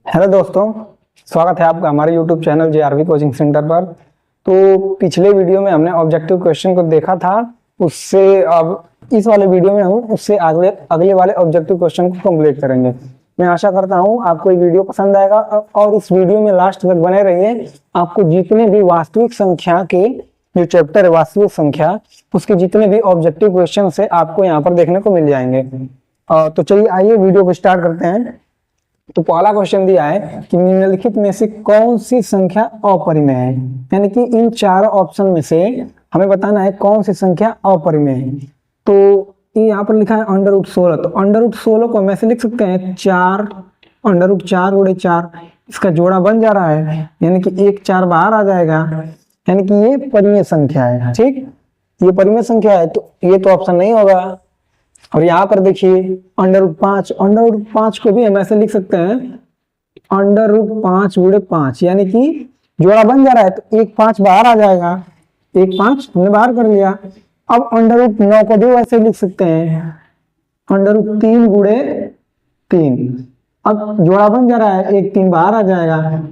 Hello दोस्तों, स्वागत है आपका हमारे यूट्यूब चैनल जेआरवी कोचिंग सेंटर पर। तो पिछले वीडियो में हमने ऑब्जेक्टिव क्वेश्चन को देखा था, उससे अब इस वाले वीडियो में हम उससे अगले अगले वाले ऑब्जेक्टिव क्वेश्चन को कंप्लीट करेंगे। मैं आशा करता हूं आपको ये वीडियो पसंद आएगा और इस वीडियो में लास्ट तक बने रहिए। आपको जितने भी वास्तविक संख्या के जो चैप्टर है वास्तविक संख्या, उसके जितने भी ऑब्जेक्टिव क्वेश्चन है आपको यहाँ पर देखने को मिल जाएंगे। तो चलिए आइए वीडियो को स्टार्ट करते हैं। तो पहला क्वेश्चन दिया है कि निम्नलिखित में से कौन सी संख्या अपरिमेय है, यानी कि इन चारों ऑप्शन में से हमें बताना है कौन सी संख्या अपरिमेय है। तो ये यहाँ पर लिखा है अंडर रूट 16, तो अंडर रूट 16 को हम ऐसे लिख सकते हैं 4 अंडर रूट 4 गुणे 4, इसका जोड़ा बन जा रहा है, यानी कि 1 4 बाहर आ जाएगा, यानी कि ये परिमेय संख्या है। ठीक, ये परिमेय संख्या है, तो ये तो ऑप्शन नहीं होगा। और यहाँ पर देखिए अंडर रूट 5 को भी हम ऐसे लिख सकते हैं अंडर रूट 5 गुणे 5, यानी कि जोड़ा बन जा रहा है, तो 1 5 बाहर आ जाएगा, 1 5 हमने बाहर कर लिया। अब अंडर रूट 9 को भी वैसे लिख सकते हैं अंडर रूट 3 गुणे 3, अब जोड़ा बन जा रहा है, 1 3 बाहर आ जाएगा।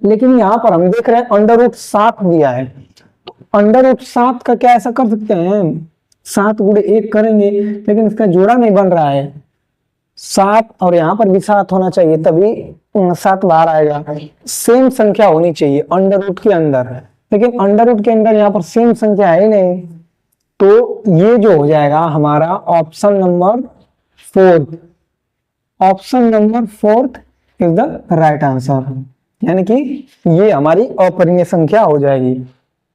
लेकिन यहाँ पर हम देख रहे हैं अंडर रूट 7 दिया है, तो अंडर रूट 7 का क्या ऐसा कर सकते हैं 7 गुणे 1 करेंगे, लेकिन इसका जोड़ा नहीं बन रहा है 7, और यहाँ पर भी 7 होना चाहिए, तभी 7 बाहर आएगा। सेम संख्या होनी चाहिए अंडर रूट के अंदर, लेकिन अंडर रूट के अंदर यहाँ पर सेम संख्या है ही नहीं, तो ये जो हो जाएगा हमारा option number 4, option number 4 is the right answer, यानी कि ये हमारी अपरिमेय संख्या हो जाएगी।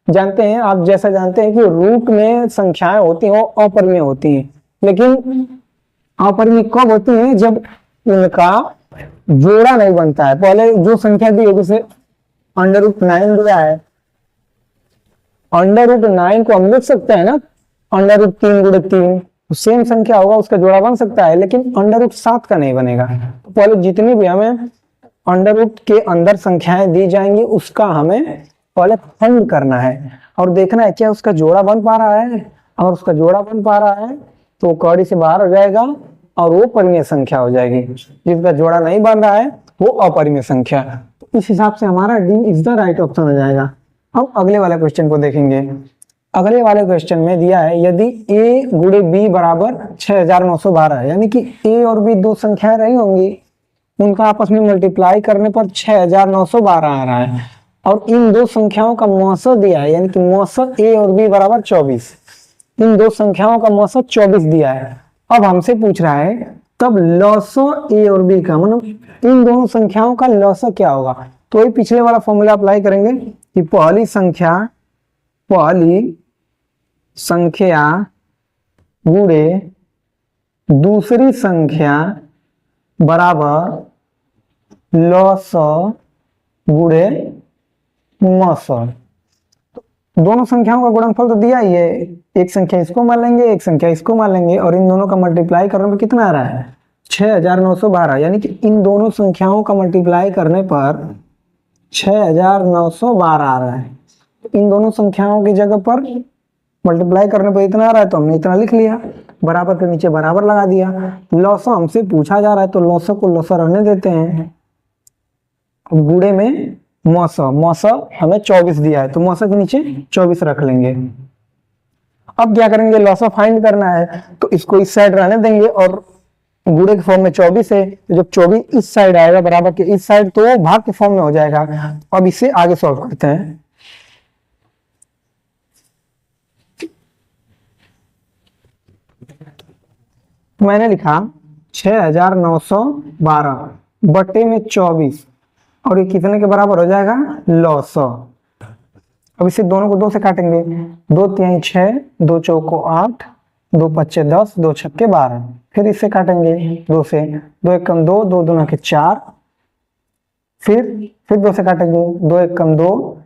जानते हैं आप, जैसा जानते हैं कि रूट में संख्याएं होती हैं वो अपरिमेय होती हैं, लेकिन अपरिमेय कब होती हैं जब इनका जोड़ा नहीं बनता है। पहले जो संख्या दी है, जैसे अंडर रूट 9 दिया है, अंडर रूट 9 को हम लिख सकते हैं ना अंडर रूट 3 गुणे 3, सेम संख्या होगा, उसका जोड़ा बन सकता है, लेकिन अंडर रूट 7 का नहीं बनेगा। तो पहले जितनी भी हमें अंडर रूट के अंदर संख्याएं दी जाएंगी उसका हमें पहले फंड करना है और देखना है क्या उसका जोड़ा बन पा रहा है। अगर उसका जोड़ा बन पा रहा है तो कौड़ी से बाहर हो जाएगा और वो परिमेय संख्या हो जाएगी। जिसका जोड़ा नहीं बन रहा है वो अपरिमेय संख्या। तो इस हिसाब से हमारा D is the right option हो जाएगा। अब अगले वाले क्वेश्चन को देखेंगे। अगले वाले क्वेश्चन में दिया है यदि a गुणे b बराबर 6912, यानी कि a और b दो संख्याएं रही होंगी, उनका आपस में मल्टीप्लाई करने पर 6912 आ रहा है, और इन दो संख्याओं का मौसा दिया है, यानी कि मौसा a और b बराबर 24, इन दो संख्याओं का मौसा 24 दिया है। अब हमसे पूछ रहा है तब लौसा a और b का, मतलब इन दोनों संख्याओं का लौसा क्या होगा। तो ये पिछले वाला फॉर्मूला अप्लाई करेंगे कि पहली संख्या गुणे दूसरी संख्या बराबर लौसा गुणे मौसा। दोनों संख्याओं का गुणनफल तो दिया ही है, एक संख्या इसको मान लेंगे एक संख्या इसको मान लेंगे, और इन दोनों का मल्टीप्लाई करने पर कितना आ रहा है 6912, यानी कि इन दोनों संख्याओं का मल्टीप्लाई करने पर 6912 आ रहा है। इन दोनों संख्याओं की जगह पर मल्टीप्लाई करने पर इतना आ रहा है, तो हमने इतना लिख लिया, बराबर के नीचे बराबर लगा दिया। लौसा हमसे पूछा जा रहा है तो लौसा को लौसा रहने देते हैं, गुणे में मौसा हमें 24 दिया है, तो मौसा के नीचे 24 रख लेंगे। अब क्या करेंगे, लौसा फाइंड करना है, तो इसको इस साइड रहने देंगे, और गुणे के फॉर्म में 24 है, तो जब 24 इस साइड आएगा बराबर के इस साइड, तो वो भाग के फॉर्म में हो जाएगा। अब इसे आगे सॉल्व करते हैं। मैंने लिखा 6912 बटे में 24, और ये कितने के बराबर हो जाएगा लौसा। अब इसे दोनों को 2 से काटेंगे, 2 तिहाई 6, 2 चौको 8, 2 पच्चे 10, 2 छक्के 12, फिर इससे काटेंगे 2 से, 2 एकम 2, 2 दूना के 4, फिर 2 से काटेंगे, 2 एकम 2,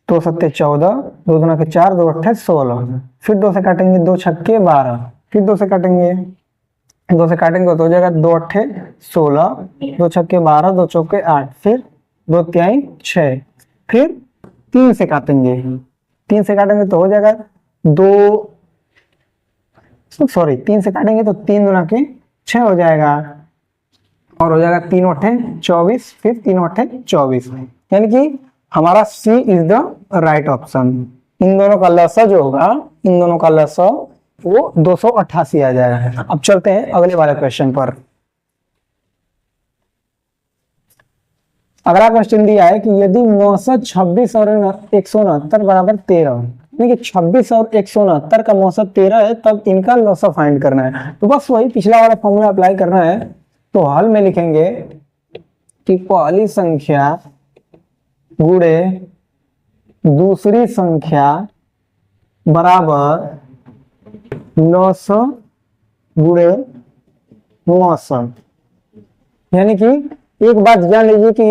2 सत्ते 14, 2 दूना के 4, 2 अट्ठे 16, फिर 2 से काटेंगे, 2 छक्के 12, फिर 2 से काटेंगे, 2 से काटेंगे तो हो जाएगा 2 अट्ठे 16, 2 छक्के 12, 2 चौके 8, फिर 2 तिहाई 6, फिर 3 से काटेंगे, 3 से काटेंगे तो हो जाएगा 3 से काटेंगे तो 3 दूना के 6 हो जाएगा, और हो जाएगा 3 अट्ठे 24, फिर 3 अट्ठे 24, यानी कि हमारा सी इज द राइट ऑप्शन। इन दोनों का लसा जो होगा, इन दोनों का लसा वो 288 आ जाएगा। अब चलते हैं अगले वाले क्वेश्चन पर। अगला क्वेश्चन दिया है कि यदि 900, 26 और 169 बराबर 13, यानी कि 26 और 169 का मौसम 13 है, तब इनका लसा फाइंड करना है। तो बस वही पिछला वाला फॉर्मूला अप्लाई करना है। तो हल में लिखेंगे कि पहली संख्या गुणे दूसरी संख्या बराबर 900 गुणे 900, यानी कि एक बात जान लीजिए कि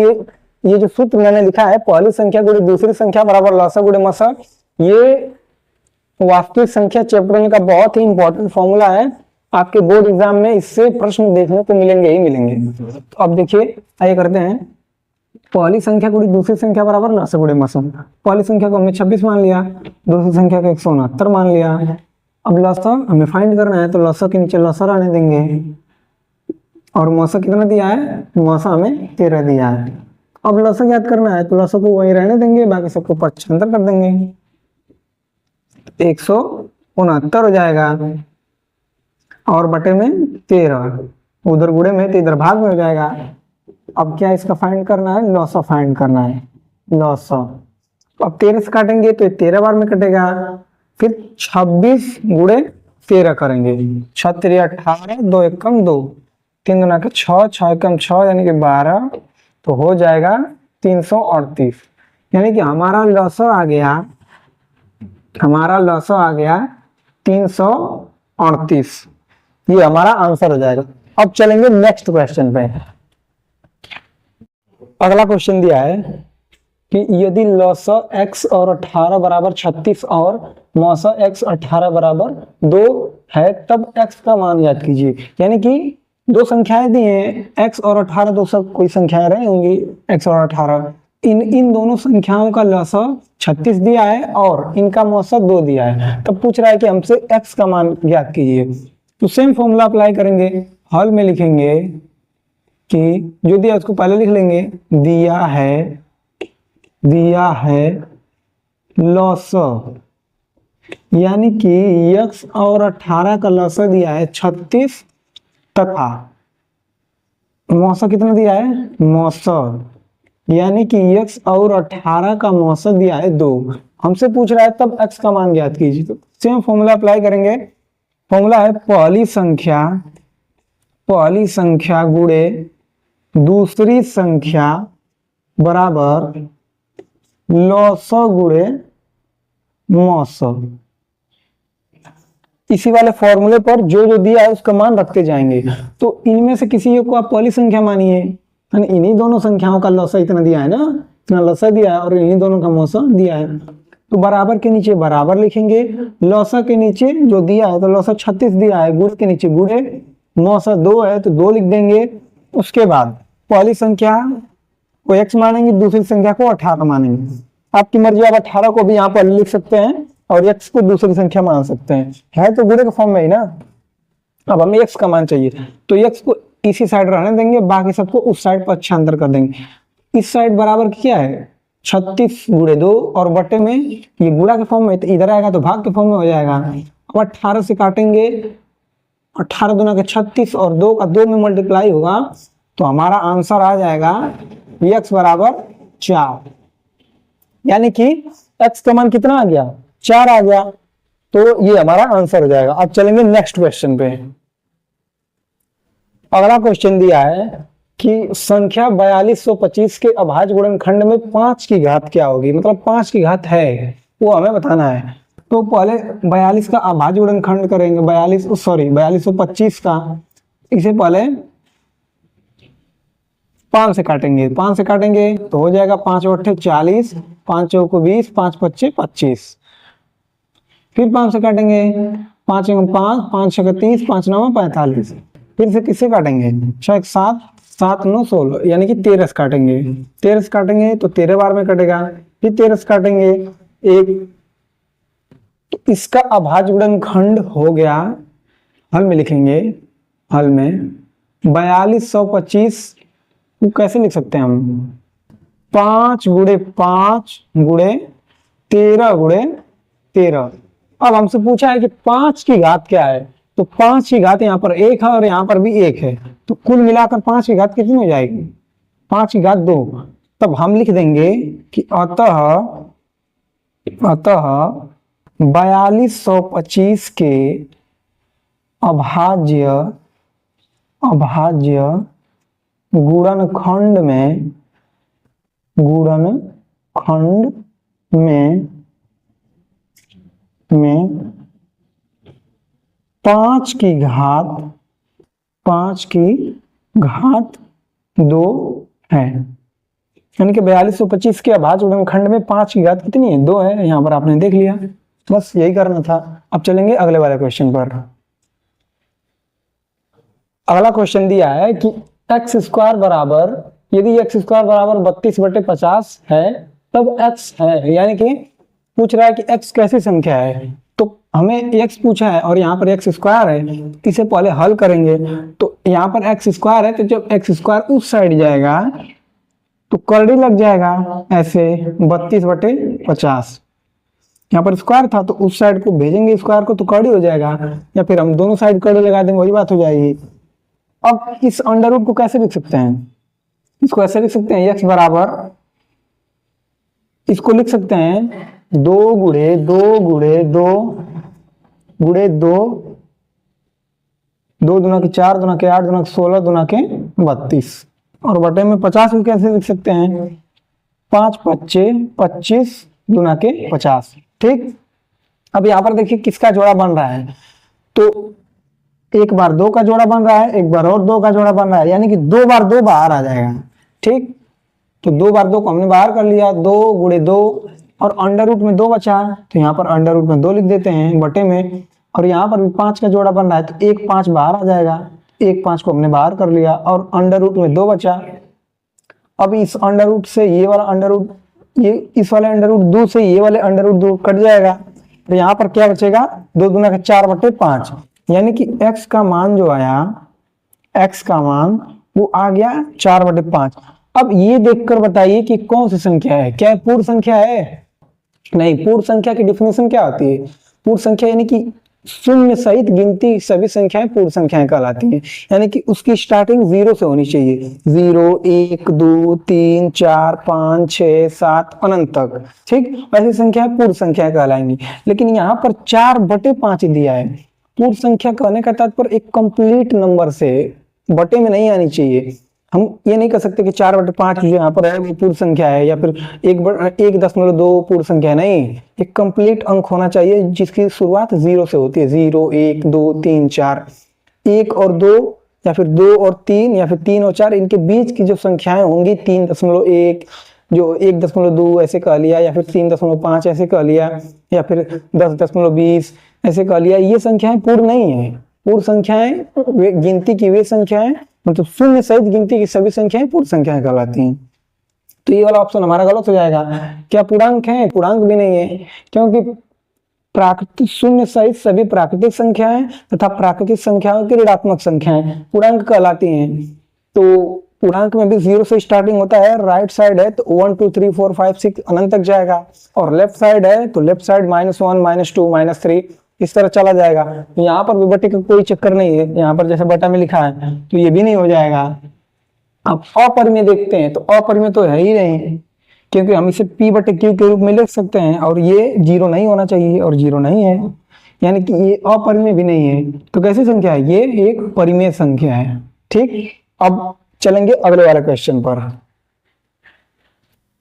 ये जो सूत्र मैंने लिखा है, पहली संख्या गुणे दूसरी संख्या बराबर 900 गुणे 900, ये वास्तविक संख्या चैप्टर का बहुत ही इंपॉर्टेंट फॉर्मूला है। आपके बोर्ड एग्जाम में इससे प्रश्न देखने को मिलेंगे ही मिलेंगे। तो अब देखिए, आइए करते हैं। पहली संख्या गुणे दूसरी संख्या बराबर 900 गुणे 900। पहली संख्या को हमने 26 मान लिया, दूसरी संख्या को 169 मान लिया। अब लसा हमें फाइंड करना है, तो लसा के नीचे लसा रहने देंगे। और मौसा कितना दिया है? मौसा हमें 13 दिया है। अब लसा याद करना है, तो लसा को वही रहने देंगे, बाकी सबको 75 कर देंगे, 169 हो जाएगा। और बटे में 13, उधर गुणे में तो इधर भाग में हो जाएगा। अब क्या इसका फाइंड करना है? लॉसा फाइंड करना है, लॉसा। अब 13 से काटेंगे तो 13 बार में कटेगा, फिर 26 गुणे 13 करेंगे, 6 3 18, 2 1 2, 3 गुना के 6, 6 1 6, यानी कि 12, तो हो जाएगा 338। यानी कि हमारा लॉसा आ गया, हमारा लॉसा आ गया 338। ये हमारा आंसर हो जाएगा। अब चलेंगे नेक्स्ट क्वेश्चन पे। अगला क्वेश्चन दिया है कि यदि लॉसा x और 18 बराबर 36 और मौसा x 18 बराबर 2 है, तब x का मान याद कीजिए। यानी कि दो संख्याएं दी हैं, x और 18, दो सब कोई संख्याएं रही होंगी, x और 18। इन दोनों संख्याओं का लसा 36 दिया है और इनका मौसा 2 दिया है। तब पूछ रहा है कि हमसे x का मान याद कीजिए। तो सेम फॉर्मूला अप्लाई करेंगे। हल में लिखेंगे कि जो दिया उसको पहले लिख लेंगे, दिया है लॉसा, यानी कि x और 18 का लॉसा दिया है 36 तथा मौसा कितना दिया है? मौसा, यानी कि x और 18 का मौसा दिया है 2। हमसे पूछ रहा है तब x का मान ज्ञात कीजिए। तो सेम फॉर्मूला अप्लाई करेंगे। फॉर्मूला है पहली संख्या गुणे दूसरी संख्या बराबर लॉसा गुणे मौसा। इसी वाले फॉर्मूले पर जो जो दिया है उसका मान रखते जाएंगे। तो इनमें से किसी को आप पहली संख्या मानिए, इन्हीं दोनों संख्याओं का लॉसा इतना दिया है ना, इतना लॉसा दिया है और इन्हीं दोनों का मौसा दिया है। तो बराबर के नीचे बराबर लिखेंगे, लॉसा के नीचे जो दिया है तो लॉसा 36 दिया है, गुणे के नीचे गुणे, मौसा 2 है तो 2 लिख देंगे। उसके बाद पहली संख्या को x मानेंगे, दूसरी संख्या को 18 मानेंगे। आपकी मर्जी, आप 18 को भी यहाँ पर लिख सकते हैं और x को दूसरी संख्या मान सकते हैं, है तो गुणे के फॉर्म में ही ना। अब हमें x का मान चाहिए, तो x को इसी साइड रहने देंगे, बाकी सबको उस साइड पर अच्छांतर कर देंगे। इस साइड बराबर क्या है? 36 गुणे 2 और बटे में ये गुणा के फॉर्म में, तो इधर आएगा तो भाग के फॉर्म में हो जाएगा। अब 18 से काटेंगे, 18 दूना के 36 और 2 का 2 में मल्टीप्लाई होगा, तो हमारा आंसर आ जाएगा x बराबर 4, यानी कि x का मान कितना आ गया? 4 आ गया। तो ये हमारा आंसर हो जाएगा। अब चलेंगे नेक्स्ट क्वेश्चन पे। अगला क्वेश्चन दिया है कि संख्या 4225 के अभाज्य गुणनखंड में 5 की घात क्या होगी, मतलब 5 की घात है वो हमें बताना है। तो पहले 42 का अभाज्य गुणनखंड करेंगे, 4225 का, इसे पहले 5 से काटेंगे, 5 से काटेंगे तो हो जाएगा 5 8 40, 5 चौको 20, 5 5 25। फिर 5 से काटेंगे, 5 5, 5 6 30, 5 9 45। फिर से किससे काटेंगे? 6 7, 7 9 16, यानी कि 13 से काटेंगे। 13 से काटेंगे तो 13 बार में कटेगा, फिर 13 से काटेंगे 1। तो इसका अभाज्य गुणनखंड हो गया, हल में लिखेंगे, हल में 4225 को कैसे लिख सकते हैं हम? 5 गुणे 5 गुणे 13 गुणे 13। अब हमसे पूछा है कि 5 की घात क्या है, तो 5 की घात यहाँ पर 1 है और यहाँ पर भी 1 है, तो कुल मिलाकर 5 की घात कितनी हो जाएगी? 5 की घात 2। तब हम लिख देंगे कि अतः 4225 के अभाज्य गुणनखंड में 5 की घात 2 है। यानी कि 4225 के अभाज्य गुणनखंड में 5 की घात कितनी है? 2 है। यहाँ पर आपने देख लिया, बस यही करना था। अब चलेंगे अगले वाले क्वेश्चन पर। अगला क्वेश्चन दिया है कि एक्स स्क्वायर बराबर, यदि एक्स स्क्वायर बराबर 32/50 है तब एक्स है, यानी कि पूछ रहा है कि एक्स कैसी संख्या है। तो हमें एक्स पूछा है और यहाँ पर एक्स स्क्वायर है, इसे पहले हल करेंगे। तो यहाँ पर एक्स स्क्वायर है, तो जब एक्स स्क्वायर उस साइड जाएगा तो करड़ी लग जाएगा ऐसे 32/50। यहाँ पर स्क्वायर था तो उस साइड को भेजेंगे स्क्वायर को तो करड़ी हो जाएगा, या फिर हम दोनों साइड करड़ी लगा देंगे, वही बात हो जाएगी। अब इस अंडर रूट को कैसे लिख सकते हैं? इसको ऐसे लिख सकते हैं, एक्स बराबर, इसको लिख सकते हैं 2 गुणे 2 गुणे 2 गुणे 2, 2 दूना के 4 दूना के 8 दूना के 16 दूना के 32, और बटे में 50 को कैसे लिख सकते हैं? 5 पच्चे 25 दूना के 50। ठीक, अब यहाँ पर देखिए किसका जोड़ा बन रहा है, तो एक बार 2 का जोड़ा बन रहा है, एक बार और 2 का जोड़ा बन रहा है, यानी कि 2 बार 2 बाहर आ जाएगा। ठीक, तो 2 बार 2 को हमने बाहर कर लिया, 2 गुणे 2, और अंडर रूट में 2 बचा, तो यहाँ पर अंडर रूट में 2 लिख देते हैं बटे में, और यहाँ पर भी 5 का जोड़ा बन रहा है, तो 1 5 बाहर आ जाएगा, 1 5 को हमने बाहर कर लिया, और अंडर रूट में 2 बचा। अब इस अंडर रूट से ये वाला अंडर रूट, ये इस वाले अंडर रूट 2 से ये वाले अंडर रूट 2 कट जाएगा, तो यहाँ पर क्या बचेगा? 2 दूना का 4/5, यानी कि x का मान जो आया, x का मान वो आ गया 4/5। अब ये देखकर बताइए कि कौन सी संख्या है, क्या पूर्ण संख्या है? नहीं, पूर्ण संख्या की डिफिनेशन क्या होती है? पूर्ण संख्या यानी कि शून्य सहित गिनती सभी संख्याएं पूर्ण संख्याएं कहलाती हैं, यानी कि उसकी स्टार्टिंग 0 से होनी चाहिए। 0 1 2 3 4 5 6 7 अनंत तक। ठीक, ऐसी संख्या पूर्ण संख्या कहलाएंगी। लेकिन यहाँ पर 4/5 दिया है। पूर्ण संख्या कहने का तात्पर्य एक कंप्लीट नंबर से, बटे में नहीं आनी चाहिए। हम ये नहीं कह सकते कि 4/5 जो यहाँ पर है वो पूर्ण संख्या है, या फिर 1.2 पूर्ण संख्या, नहीं, एक कंप्लीट अंक होना चाहिए जिसकी शुरुआत 0 से होती है। 0 1 2 3 4, 1 और 2, या फिर 2 और 3, या फिर 3 और 4, इनके बीच की जो संख्याएं होंगी 3.1, जो 1.2 ऐसे कह लिया, या फिर 3.5 ऐसे कह लिया, या फिर 10.20 ऐसे कह लिया, ये संख्याएं पूर्ण नहीं है। पूर्ण संख्याएं गिनती की वे संख्याएं, मतलब शून्य सहित गिनती की सभी संख्याएं पूर्ण संख्याएं कहलाती हैं। तो ये वाला ऑप्शन हमारा गलत हो जाएगा। क्या पूर्णांक है? पूर्णांक भी नहीं है, क्योंकि प्राकृतिक शून्य सहित सभी प्राकृतिक संख्याएं तथा प्राकृतिक संख्याओं की ऋणात्मक संख्याएं पूर्णांक कहलाती हैं। तो पूर्णांक में भी 0 से स्टार्टिंग होता है, राइट साइड है तो 1 2 3 4 5 6 अनंत तक जाएगा, और लेफ्ट साइड है तो लेफ्ट साइड -1 -2 -3 इस तरह चला जाएगा। तो यहाँ पर भी बटे का कोई चक्कर नहीं है, यहाँ पर जैसे बटा में लिखा है तो ये भी नहीं हो जाएगा। अब अपरिमेय देखते हैं, तो अपरिमेय तो है ही नहीं, क्योंकि हम इसे p/q के रूप में लिख सकते हैं, और ये 0 नहीं होना चाहिए, और 0 नहीं है, यानी कि ये अपरिमेय भी नहीं है। तो कैसी संख्या है? ये एक परिमेय संख्या है। ठीक, अब चलेंगे अगले वाले क्वेश्चन पर।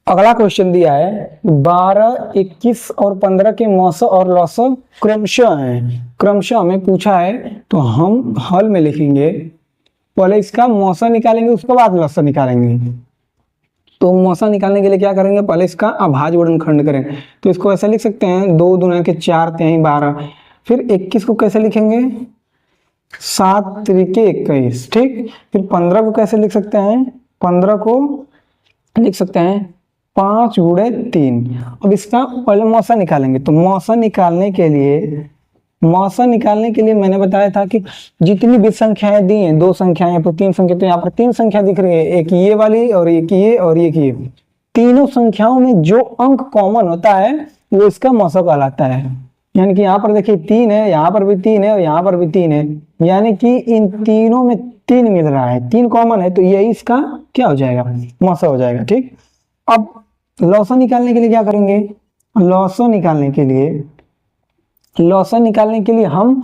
अगला क्वेश्चन दिया है 12, 21 और 15 के मौसा और लौसा क्रमशः हैं। क्रमशः हमें पूछा है, तो हम हल में लिखेंगे, पहले इसका मौसा निकालेंगे, उसके बाद लौसा निकालेंगे। तो मौसा निकालने के लिए क्या करेंगे? पहले इसका अभाज्य गुणनखंड करेंगे, तो इसको ऐसे लिख सकते हैं 2 दूना के 4 तिहाई 12। फिर 21 को कैसे लिखेंगे? 7 त्रिके 21। ठीक, फिर 15 को कैसे लिख सकते हैं? 15 को लिख सकते हैं 5 गुणे 3। अब इसका पहले मौसा निकालेंगे, तो मौसा निकालने के लिए मौसा निकालने के लिए मैंने बताया था कि जितनी भी संख्याएं दी हैं, 2 संख्याएं या फिर 3 संख्या, तो यहाँ पर 3 संख्या दिख रही है, एक ये वाली और एक ये और एक ये। तीनों संख्याओं में जो अंक कॉमन होता है वो इसका मौसा कहलाता है। यानी कि यहाँ पर देखिए 3 है, यहाँ पर भी 3 है और यहाँ पर भी 3 है, यानी कि इन तीनों में 3 मिल रहा है, 3 कॉमन है, तो ये इसका क्या हो जाएगा, मौसा हो जाएगा। ठीक, अब लौसा निकालने के लिए क्या करेंगे, लौसा निकालने के लिए हम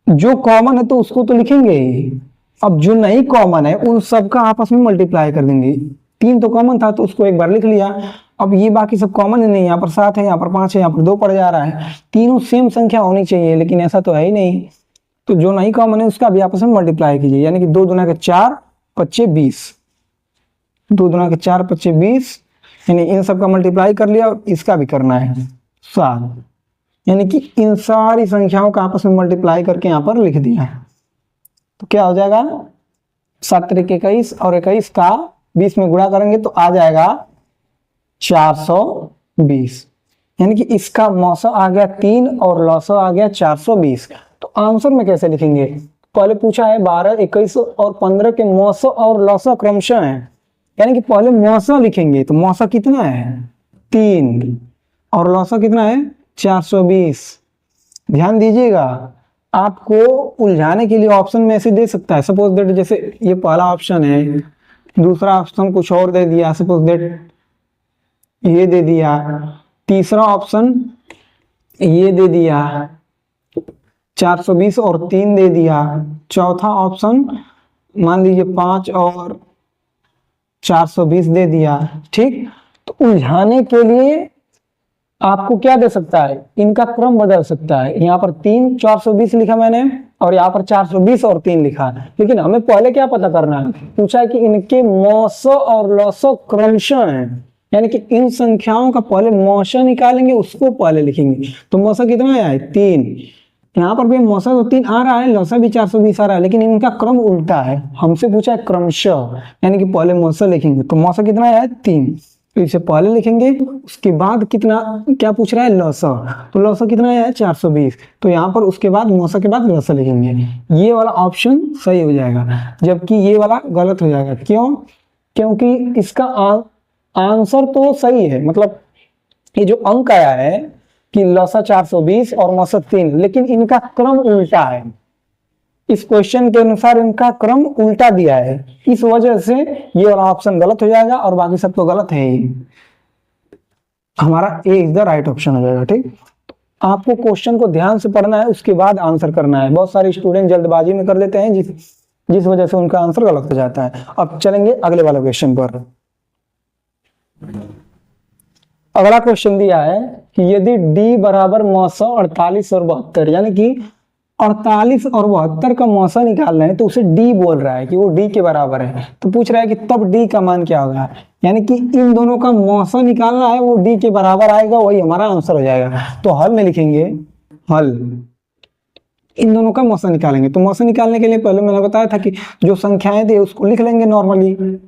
जो कॉमन है तो उसको तो लिखेंगे ही, अब जो नहीं कॉमन है उन सबका आपस में मल्टीप्लाई कर देंगे। 3 तो कॉमन था तो उसको एक बार लिख लिया, अब ये बाकी सब कॉमन है नहीं, यहाँ पर 7 है, यहाँ पर 5 है, यहाँ पर 2 पड़ जा रहा है, तीनों सेम संख्या होनी चाहिए, लेकिन ऐसा तो है ही नहीं, तो जो नहीं कॉमन है उसका भी आपस में मल्टीप्लाई कीजिए, यानी कि 2 दूना के 4 पच्चे 20, 2 दूना के 4 पच्चे 20, यानी इन सब का मल्टीप्लाई कर लिया और इसका भी करना है 7, यानी कि इन सारी संख्याओं का आपस में मल्टीप्लाई करके यहाँ पर लिख दिया, तो क्या हो जाएगा 7 त्रिक 21 और 21 का 20 में गुणा करेंगे तो आ जाएगा 420, यानी कि इसका मौसा आ गया 3 और लौसा आ गया 420। तो आंसर में कैसे लिखेंगे, पहले पूछा है 12, 21 और 15 के मौसा और लौसा क्रमशः है, यानी कि पहले मौसा लिखेंगे, तो मौसा कितना है 3 और लौसा कितना है 420। ध्यान दीजिएगा, आपको उलझाने के लिए ऑप्शन में ऐसे दे सकता है, सपोज दैट जैसे ये पहला ऑप्शन है, दूसरा ऑप्शन कुछ और दे दिया, सपोज दैट ये दे दिया, तीसरा ऑप्शन ये दे दिया 420 और 3 दे दिया, चौथा ऑप्शन मान लीजिए 5 और 420 दे दिया। ठीक, तो उलझाने के लिए आपको क्या दे सकता है, इनका क्रम बदल सकता है, यहाँ पर 3 420 लिखा मैंने और यहाँ पर 420 और 3 लिखा, लेकिन हमें पहले क्या पता करना है, पूछा है कि इनके मौसा और लौसा क्रमशः है, यानी कि इन संख्याओं का पहले मौसा निकालेंगे उसको पहले लिखेंगे, तो मौसा कितना है 3, यहाँ पर भी मौसा तो 3 आ रहा है, लौसा भी 420 आ रहा है, लेकिन इनका क्रम उल्टा है, हमसे पूछा है क्रमशः, यानी कि पहले मौसा लिखेंगे, तो मौसा कितना है 3, तो इसे पहले लिखेंगे, उसके बाद कितना क्या पूछ रहा है लौसा, तो लौसा कितना है 420, तो यहाँ पर उसके बाद मौसा के बाद लौसा लिखेंगे, ये वाला ऑप्शन सही हो जाएगा, जबकि ये वाला गलत हो जाएगा। क्यों, क्योंकि इसका आंसर तो सही है, मतलब ये जो अंक आया है कि लौसा 420 और मौसा 3, लेकिन इनका क्रम उल्टा है, इस क्वेश्चन के अनुसार इनका क्रम उल्टा दिया है, इस वजह से ये वाला ऑप्शन गलत हो जाएगा और बाकी सब तो गलत है ही, हमारा ए इज द राइट ऑप्शन हो जाएगा। ठीक, आपको क्वेश्चन को ध्यान से पढ़ना है, उसके बाद आंसर करना है, बहुत सारे स्टूडेंट जल्दबाजी में कर लेते हैं जिस वजह से उनका आंसर गलत हो जाता है। अब चलेंगे अगले वाले क्वेश्चन पर। अगला क्वेश्चन दिया है कि यदि d बराबर मौसा 48 और 72, यानी कि 48 और 72 का मौसा निकाल रहे हैं, तो उसे d बोल रहा है कि वो d के बराबर है, तो पूछ रहा है कि तब d का मान क्या होगा, यानी कि इन दोनों का मौसा निकालना है, वो d के बराबर आएगा, वही हमारा आंसर हो जाएगा। तो हल में लिखेंगे, हल इन दोनों का मौसा निकालेंगे, तो मौसा निकालने के लिए पहले मैंने बताया था कि जो संख्याएं दी उसको लिख लेंगे नॉर्मली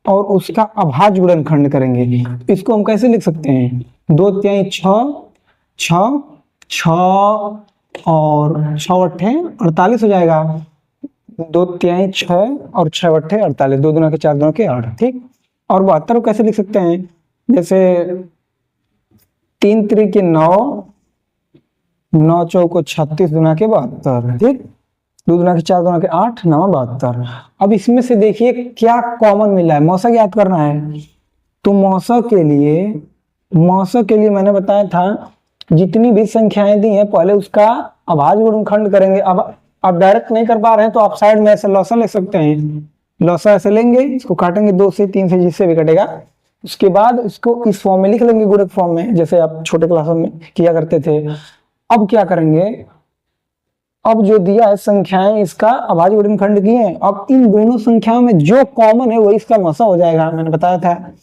और उसका अभाज्य गुणनखंड करेंगे। इसको हम कैसे लिख सकते हैं, 2 तिहाई 6 और 6 अट्ठे 48 हो जाएगा, 2 तिहाई 6 और 6 अट्ठे 48, 2 दूना के 4 दूना के 8। ठीक, और 72 को कैसे लिख सकते हैं, जैसे 3 त्रिक 9, 9 चौको 36 दूना के 72। ठीक, 2 दूना के 4 दूना के 8, 9 72। अब इसमें से देखिए क्या कॉमन मिला है, मौसा ज्ञात करना है, तो मौसा के लिए मैंने बताया था जितनी भी संख्याएं दी हैं पहले उसका अभाज्य गुणनखंड करेंगे। अब आप डायरेक्ट नहीं कर पा रहे हैं तो आप साइड में ऐसे लौसा ले सकते हैं, लौसा ऐसे लेंगे, इसको काटेंगे 2 से 3 से, जिससे भी कटेगा, उसके बाद इसको इस फॉर्म में लिख लेंगे, गुणक फॉर्म में, जैसे आप छोटे क्लासों में किया करते थे। अब क्या करेंगे, अब जो दिया है संख्याएं इसका अभाज्य गुणनखंड किए हैं, अब इन दोनों संख्याओं में जो कॉमन है वही इसका मौसा हो जाएगा, मैंने बताया था।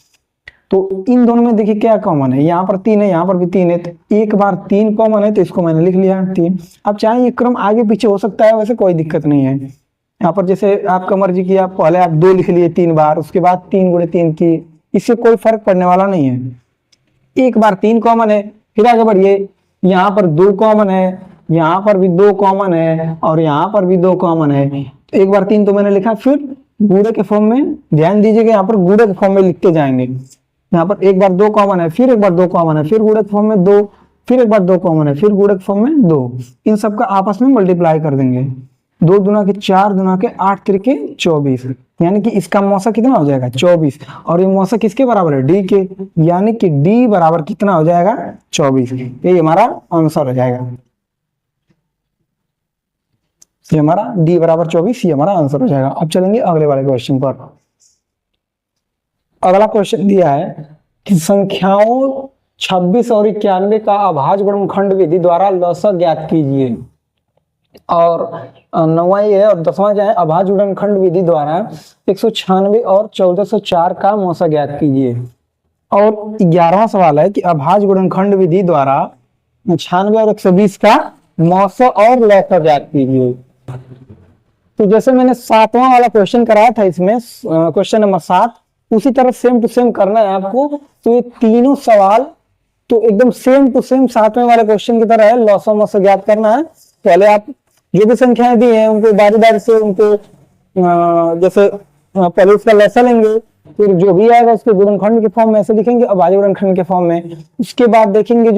तो इन दोनों में देखिए क्या कॉमन है, यहाँ पर 3 है, यहाँ पर भी 3 है, तो एक बार 3 कॉमन है तो इसको मैंने लिख लिया 3। अब चाहे ये क्रम आगे पीछे हो सकता है, वैसे कोई दिक्कत नहीं है, यहाँ पर जैसे आपका मर्जी की, आप पहले आप 2 लिख लिए 3 बार, उसके बाद 3 गुणे 3 की, इससे कोई फर्क पड़ने वाला नहीं है। एक बार 3 कॉमन है, फिर आगे बढ़िए, यहाँ पर 2 कॉमन है, यहाँ पर भी 2 कॉमन है और यहाँ पर भी 2 कॉमन है। एक बार 3 तो मैंने लिखा, फिर गुणे के फॉर्म में ध्यान दीजिएगा, यहाँ पर गुणे के फॉर्म में लिखते जाएंगे। यहाँ पर एक बार 2 कॉमन है, फिर एक बार 2 कॉमन है, फिर गुणे के फॉर्म में 2, फिर एक बार 2 कॉमन है, फिर गुणे के फॉर्म में 2। इन सबका आपस में मल्टीप्लाई कर देंगे। 2 दूना के 4, दूना के 8, तिरके 24, यानी कि इसका मौसा कितना हो जाएगा 24, और ये मौसा किसके बराबर है डी के, यानी कि डी बराबर कितना हो जाएगा 24। ये हमारा आंसर हो जाएगा, ये हमारा डी बराबर 24, ये हमारा आंसर हो जाएगा। अब चलेंगे अगले वाले क्वेश्चन पर। अगला क्वेश्चन दिया है कि संख्याओं 26 और 91 का अभाज्य गुणनखंड विधि द्वारा लसाअ ज्ञात कीजिए। और 9वां ये है, और 10वां क्या है, अभाज्य गुणनखंड विधि द्वारा 196 और 1404 का मौसा ज्ञात कीजिए। और 11वां सवाल है कि अभाज्य गुणनखंड विधि द्वारा 96 और 120 का मौसा और लसाअ ज्ञात कीजिए। तो जैसे मैंने 7वां वाला क्वेश्चन कराया था, इसमें क्वेश्चन नंबर 7, उसी तरह सेम टू सेम करना है आपको। तो ये तीनों सवाल तो एकदम सेम टू सेम 7वें वाले क्वेश्चन की तरह है, लसाअ मौसा ज्ञात करना है। पहले आप जो भी संख्याएं दी हैं उनको बारी बारी से उनको जैसे पहले उसका लसाअ लेंगे, फिर जो भी आएगा उसके गुणनखंड के फॉर्म में ऐसे लिखेंगे, अभाज्य गुणनखंड के फॉर्म में। उसके बाद देखेंगे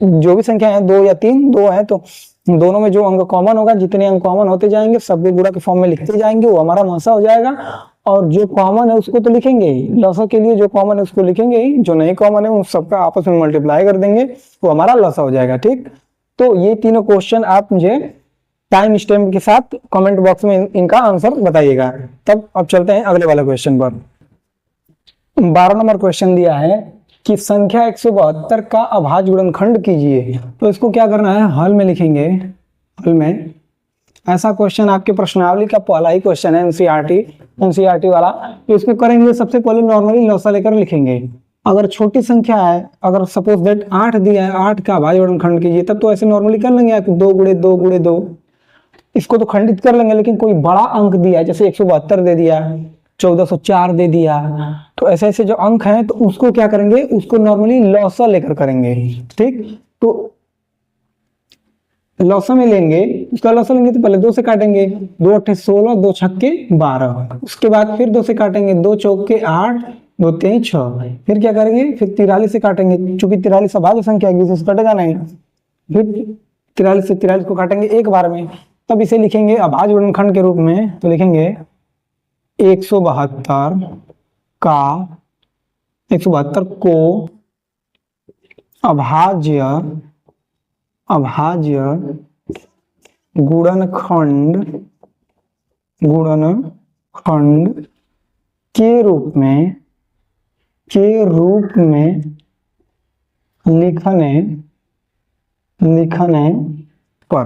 जो भी संख्या है 2 या 3, 2 है तो दोनों में जो अंक कॉमन होगा, जितने अंक कॉमन होते जाएंगे सबके गुणा के फॉर्म में लिखते जाएंगे, वो हमारा मौसा हो जाएगा। और जो कॉमन है उसको तो लिखेंगे ही, लसाअ के लिए जो कॉमन है उसको लिखेंगे ही, जो नहीं कॉमन है उन सबका आपस में मल्टीप्लाई कर देंगे, वो हमारा लसाअ हो जाएगा। ठीक, तो ये तीनों क्वेश्चन आप मुझे टाइम स्टैम्प के साथ कमेंट बॉक्स में इनका आंसर बताइएगा। तब अब चलते हैं अगले वाले क्वेश्चन पर। 12 नंबर क्वेश्चन दिया है कि संख्या 172 का अभाज्य गुणनखंड कीजिए। तो इसको क्या करना है, हल में लिखेंगे। हल में ऐसा क्वेश्चन आपके प्रश्नावली का पहला ही क्वेश्चन है, एनसीईआरटी वाला। तो इसको करेंगे, सबसे पहले नॉर्मली लसाअ लेकर लिखेंगे। अगर छोटी संख्या है, अगर सपोज दैट 8 दिया है, 8 का अभाज्य गुणनखंड कीजिए, तब तो ऐसे नॉर्मली कर लेंगे आप 2 गुणे 2 गुणे 2, इसको तो खंडित कर लेंगे। लेकिन कोई बड़ा अंक दिया है, जैसे 172 दे दिया, 1404 दे दिया, तो ऐसे ऐसे जो अंक हैं तो उसको क्या करेंगे, उसको नॉर्मली लसाअ लेकर करेंगे। ठीक, तो लसाअ में लेंगे, उसका लसाअ लेंगे तो पहले 2 से काटेंगे, 2 अट्ठे 16, 2 छक्के 12। उसके बाद फिर 2 से काटेंगे, 2 चौके 8, 2 तेईं 6। फिर क्या करेंगे, फिर 43 से काटेंगे, चूंकि 43 अभाज्य संख्या है, बीच से कटेगा नहीं। फिर 43 से 43 को काटेंगे एक बार में, तब इसे लिखेंगे अभाज्य गुणनखंड के रूप में। तो लिखेंगे 172 को अभाज्य गुणनखंड के रूप में लिखने पर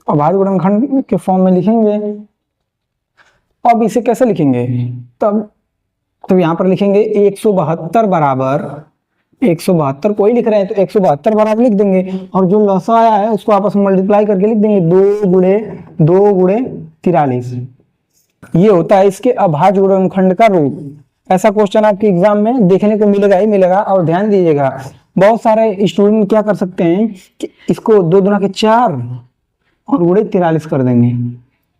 अभाज्य गुणनखंड के फॉर्म में लिखेंगे। अब इसे कैसे लिखेंगे, तब यहाँ पर लिखेंगे 172 बराबर 172 को ही लिख रहे हैं तो 172 बराबर लिख देंगे, और जो लसाअ आया है उसको आपस में मल्टीप्लाई करके लिख देंगे, 2 गुणे 43। ये होता है इसके अभाज्य गुणनखंड का रूप। ऐसा क्वेश्चन आपके एग्जाम में देखने को मिलेगा ही मिलेगा। और ध्यान दीजिएगा, बहुत सारे स्टूडेंट क्या कर सकते हैं कि इसको 2 दूना के 4 और गुणे 43 कर देंगे।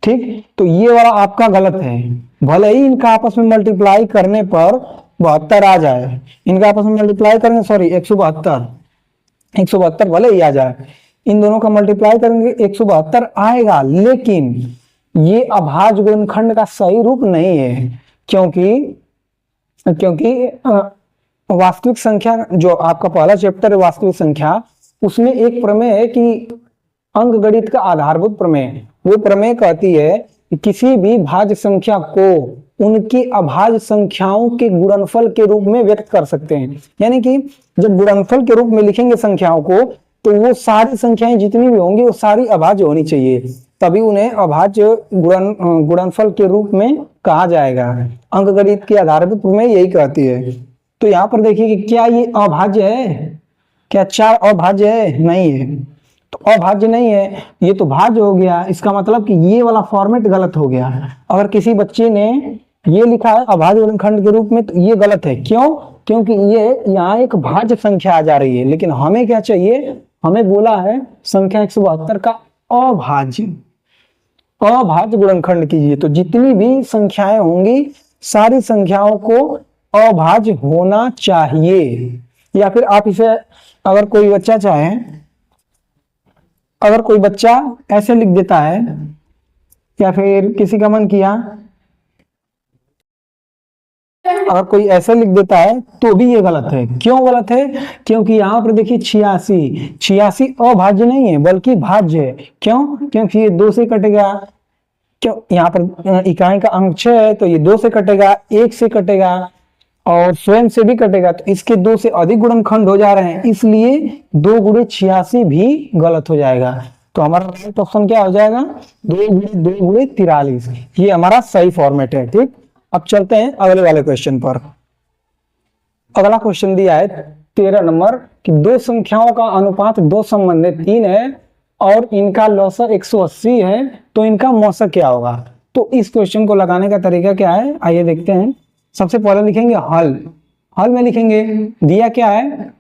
ठीक, तो ये वाला आपका गलत है। भले ही इनका आपस में मल्टीप्लाई करने पर 72 आ जाए, इनका आपस में मल्टीप्लाई करेंगे, सॉरी 172 भले ही आ जाए, इन दोनों का मल्टीप्लाई करेंगे 172 आएगा, लेकिन ये अभाज्य गुणनखंड का सही रूप नहीं है। क्योंकि वास्तविक संख्या, जो आपका पहला चैप्टर है वास्तविक संख्या, उसमें एक प्रमेय है कि अंकगणित का आधारभूत प्रमेय, वो प्रमेय कहती है कि किसी भी भाज्य संख्या को उनकी अभाज्य संख्याओं के गुणनफल के रूप में व्यक्त कर सकते हैं। यानी कि जब गुणनफल के रूप में लिखेंगे संख्याओं को, तो वो सारी संख्याएं जितनी भी होंगी वो सारी अभाज्य होनी चाहिए, तभी उन्हें अभाज्य गुणनफल के रूप में कहा जाएगा। अंकगणित के आधारभूत प्रमेय यही कहती है। तो यहाँ पर देखिए कि क्या ये अभाज्य है, क्या 4 अभाज्य है? नहीं है, तो अभाज्य नहीं है, ये तो भाज्य हो गया। इसका मतलब कि ये वाला फॉर्मेट गलत हो गया। अगर किसी बच्चे ने ये लिखा है अभाज्य गुणनखंड के रूप में, तो ये गलत है। क्यों? क्योंकि ये यहाँ एक भाज्य संख्या आ जा रही है, लेकिन हमें क्या चाहिए, हमें बोला है संख्या 172 का अभाज्य गुणनखंड कीजिए। तो जितनी भी संख्याएं होंगी सारी संख्याओं को अभाज्य होना चाहिए। या फिर आप इसे अगर कोई बच्चा चाहे, अगर कोई बच्चा ऐसे लिख देता है या फिर किसी का मन किया अगर कोई ऐसे लिख देता है तो भी ये गलत है। क्यों गलत है? क्योंकि यहाँ पर देखिए 86 अभाज्य नहीं है बल्कि भाज्य है। क्यों? क्योंकि ये 2 से कटेगा। क्यों? यहाँ पर इकाई का अंक 6 है तो ये 2 से कटेगा, 1 से कटेगा और स्वयं से भी कटेगा। तो इसके 2 से अधिक गुणनखंड हो जा रहे हैं, इसलिए 2 गुणे 86 भी गलत हो जाएगा। तो हमारा राइट ऑप्शन क्या हो जाएगा? 2 गुणे 43। ये हमारा सही फॉर्मेट है। ठीक, अब चलते हैं अगले वाले क्वेश्चन पर। अगला क्वेश्चन दिया है 13 नंबर कि दो संख्याओं का अनुपात 2:3 है और इनका लॉसर 180 है, तो इनका मौसक क्या होगा? तो इस क्वेश्चन को लगाने का तरीका क्या है, आइए देखते हैं। सबसे पहले लिखेंगे हल में लिखेंगे दिया क्या है,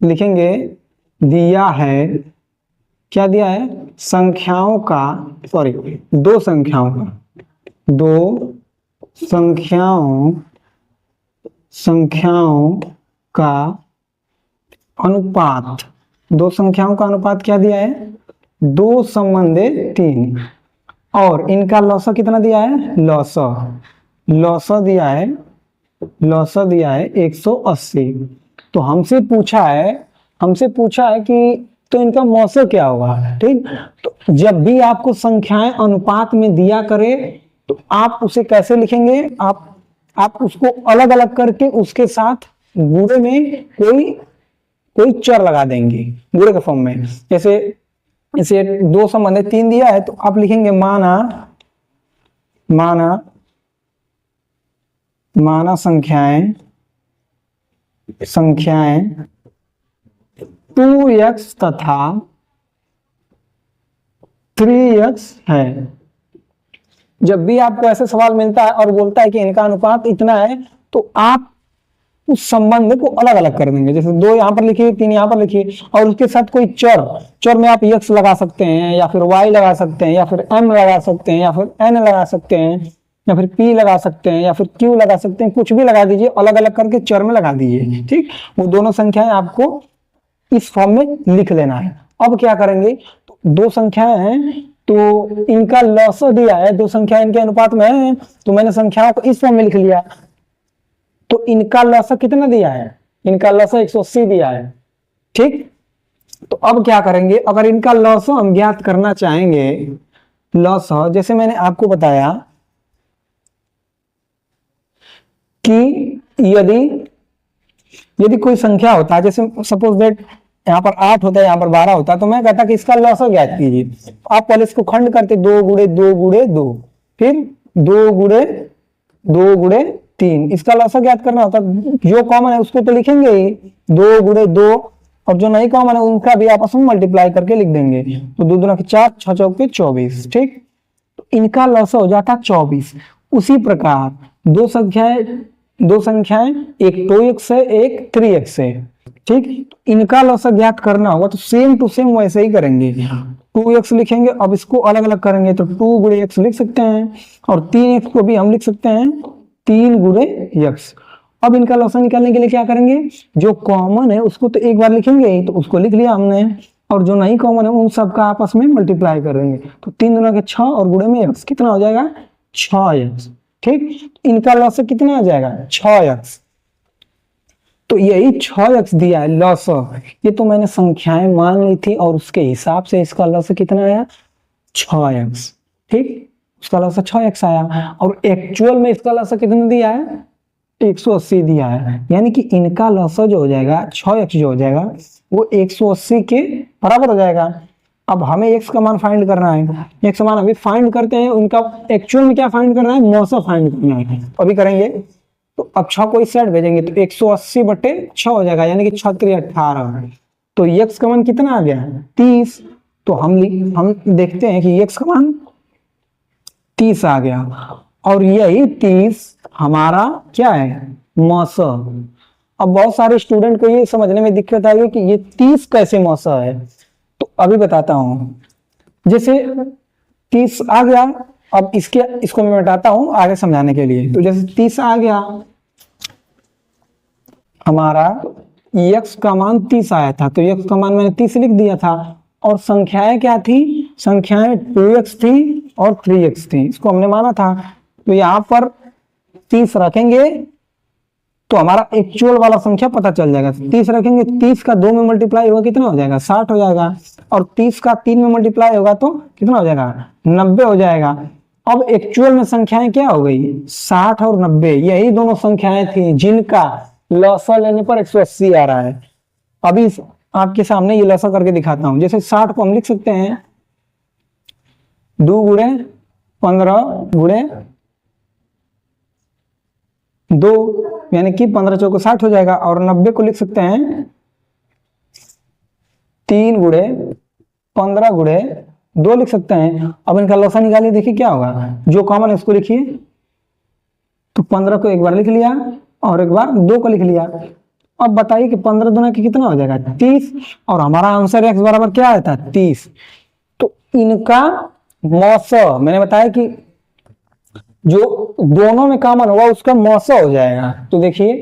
लिखेंगे दिया है, क्या दिया है? संख्याओं का, सॉरी दो संख्याओं का अनुपात, दो संख्याओं का अनुपात क्या दिया है? 2:3 और इनका लॉसा कितना दिया है? लॉसा दिया है 180। तो हमसे पूछा है कि तो इनका मौसक क्या होगा। ठीक, तो जब भी आपको संख्याएं अनुपात में दिया करे तो आप उसे कैसे लिखेंगे? आप उसको अलग अलग करके उसके साथ गुणे में कोई चर लगा देंगे गुणे के फॉर्म में। जैसे 2:3 दिया है तो आप लिखेंगे माना संख्याएं 2x तथा 3x है। जब भी आपको ऐसे सवाल मिलता है और बोलता है कि इनका अनुपात इतना है, तो आप उस संबंध को अलग अलग कर देंगे। जैसे 2 यहाँ पर लिखिए, 3 यहाँ पर लिखिए और उसके साथ कोई चर में आप x लगा सकते हैं या फिर y लगा सकते हैं या फिर m लगा सकते हैं या फिर n लगा सकते हैं या फिर p लगा सकते हैं या फिर q लगा सकते हैं, कुछ भी लगा दीजिए, अलग अलग करके चर में लगा दीजिए। ठीक, वो दोनों संख्याएं आपको इस फॉर्म में लिख लेना है। अब क्या करेंगे, तो दो संख्याएं हैं तो इनका लॉसा दिया है, दो संख्या इनके अनुपात में है तो मैंने संख्याओं को इस फॉर्म में लिख लिया। तो इनका लॉसा कितना दिया है? इनका लॉसा 180 दिया है। ठीक, तो अब क्या करेंगे, अगर इनका लॉसा हम ज्ञात करना चाहेंगे, लॉसा जैसे मैंने आपको बताया कि यदि कोई संख्या होता है, जैसे सपोज दैट यहाँ पर 8 होता है, यहाँ पर 12 होता है, तो मैं कहता कि इसका लॉसा ज्ञात कीजिए। आप पहले इसको खंड करते 2 गुणे 2 गुणे 2, फिर 2 गुणे 3, इसका लॉसा ज्ञात करना होता। जो कॉमन है उसको तो लिखेंगे ही 2 गुणे 2 और जो नहीं कॉमन है उनका भी आपस में मल्टीप्लाई करके लिख देंगे। तो 2 दूना 4, 6 चौके 24। ठीक, तो इनका लॉसा हो जाता 24। उसी प्रकार दो संख्याएं एक 2x है एक 3x है। ठीक, तो इनका लॉसा ज्ञात करना होगा तो सेम टू सेम वैसे ही करेंगे। 2x लिखेंगे, अब इसको अलग अलग करेंगे तो 2 गुणे x लिख सकते हैं और 3x को भी हम लिख सकते हैं 3 गुणे x। अब इनका लॉसा निकालने के लिए क्या करेंगे, जो कॉमन है उसको तो एक बार लिखेंगे तो उसको लिख लिया हमने, और जो नहीं कॉमन है उन सबका आपस में मल्टीप्लाई कर देंगे। तो 3 दूना के 6 और गुणे में x कितना हो जाएगा? 6x। ठीक, इनका लॉसा कितना आ जाएगा? 6x। तो यही 6x दिया है लॉसा। ये तो मैंने संख्याएं मान ली थी और उसके हिसाब से इसका लॉसा कितना आया? 6x। ठीक, उसका लॉसा 6x आया और एक्चुअल में इसका लॉसा कितना दिया है? 180 दिया है। यानी कि इनका लॉसा जो हो जाएगा 6x जो हो जाएगा वो 180 के बराबर हो जाएगा। अब हमें x का मान फाइंड करना है, x का मान अभी फाइंड करते हैं, उनका एक्चुअल में क्या फाइंड करना है? मौसा फाइंड करना है। तो अभी करेंगे, तो अब 6 को इस साइड भेजेंगे तो 180/6 हो जाएगा, यानी कि 6 3 18। तो x का मान कितना आ गया? 30। तो हम देखते हैं कि x का मान 30 आ गया और यही 30 हमारा क्या है? मौसा। अब बहुत सारे स्टूडेंट को ये समझने में दिक्कत आ गई कि ये 30 कैसे मौसा है, तो अभी बताता हूँ। जैसे 30 आ गया, अब इसको मैं मिटाता हूँ आगे समझाने के लिए। तो जैसे 30 आ गया, हमारा x का मान 30 आया था, तो x का मान मैंने 30 लिख दिया था, और संख्याएं क्या थी, संख्याएं 2x थी और 3x थी, इसको हमने माना था। तो यहाँ पर 30 रखेंगे तो हमारा एक्चुअल वाला संख्या पता चल जाएगा। 30 रखेंगे, 30 का 2 में मल्टीप्लाई होगा कितना हो जाएगा, 60 हो जाएगा, और 30 का 3 में मल्टीप्लाई होगा तो कितना हो जाएगा, 90 हो जाएगा। अब एक्चुअल में संख्याएं क्या हो गई, 60 और 90, यही दोनों संख्याएं थी जिनका लसा लेने पर 180 आ रहा है। अभी आपके सामने ये लसा करके दिखाता हूं। जैसे 60 को हम लिख सकते हैं 2 गुणे 15 गुणे 2, यानी कि 15 चौको 60 हो जाएगा। और 90 को लिख सकते हैं 3 गुणे 15 गुणे 2 लिख सकते हैं। अब इनका लसा निकालिए, देखिए क्या होगा, जो कॉमन है उसको लिखिए। तो 15 को एक बार लिख लिया और एक बार 2 को लिख लिया। अब बताइए कि 15 दूना की कितना हो जाएगा, 30, और हमारा आंसर x बराबर क्या आया था, 30। तो इनका मौसा, मैंने बताया कि जो दोनों में कॉमन होगा उसका मौसा हो जाएगा। तो देखिए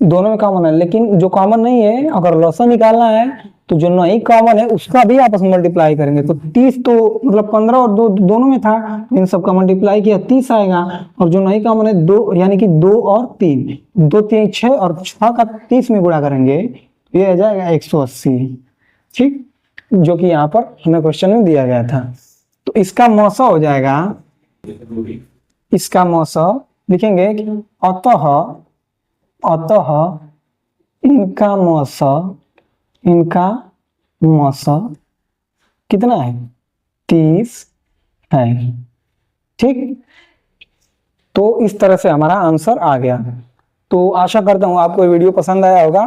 दोनों में कॉमन है, लेकिन जो कॉमन नहीं है अगर लसा निकालना है तो जो नहीं कॉमन है उसका भी आपस में मल्टीप्लाई करेंगे। तो 30 तो मतलब 15 और 2 दोनों में था, इन सब का मल्टीप्लाई किया 30 आएगा। और जो नहीं कॉमन है 2, यानी कि 2 और 3, 2 3 6, और 6 का 30 में गुणा करेंगे ये आ जाएगा 180, ठीक, जो कि यहाँ पर हमें क्वेश्चन में दिया गया था। तो इसका मौसा हो जाएगा, इसका मौसा लिखेंगे अतः इनका मौसा कितना है, 30 है, ठीक। तो इस तरह से हमारा आंसर आ गया। तो आशा करता हूँ आपको ये वीडियो पसंद आया होगा।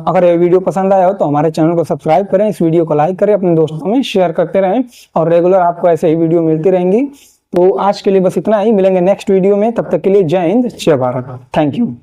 अगर ये वीडियो पसंद आया हो तो हमारे चैनल को सब्सक्राइब करें, इस वीडियो को लाइक करें, अपने दोस्तों में शेयर करते रहें, और रेगुलर आपको ऐसे ही वीडियो मिलती रहेंगी। तो आज के लिए बस इतना ही, मिलेंगे नेक्स्ट वीडियो में, तब तक के लिए जय हिंद जय भारत, थैंक यू।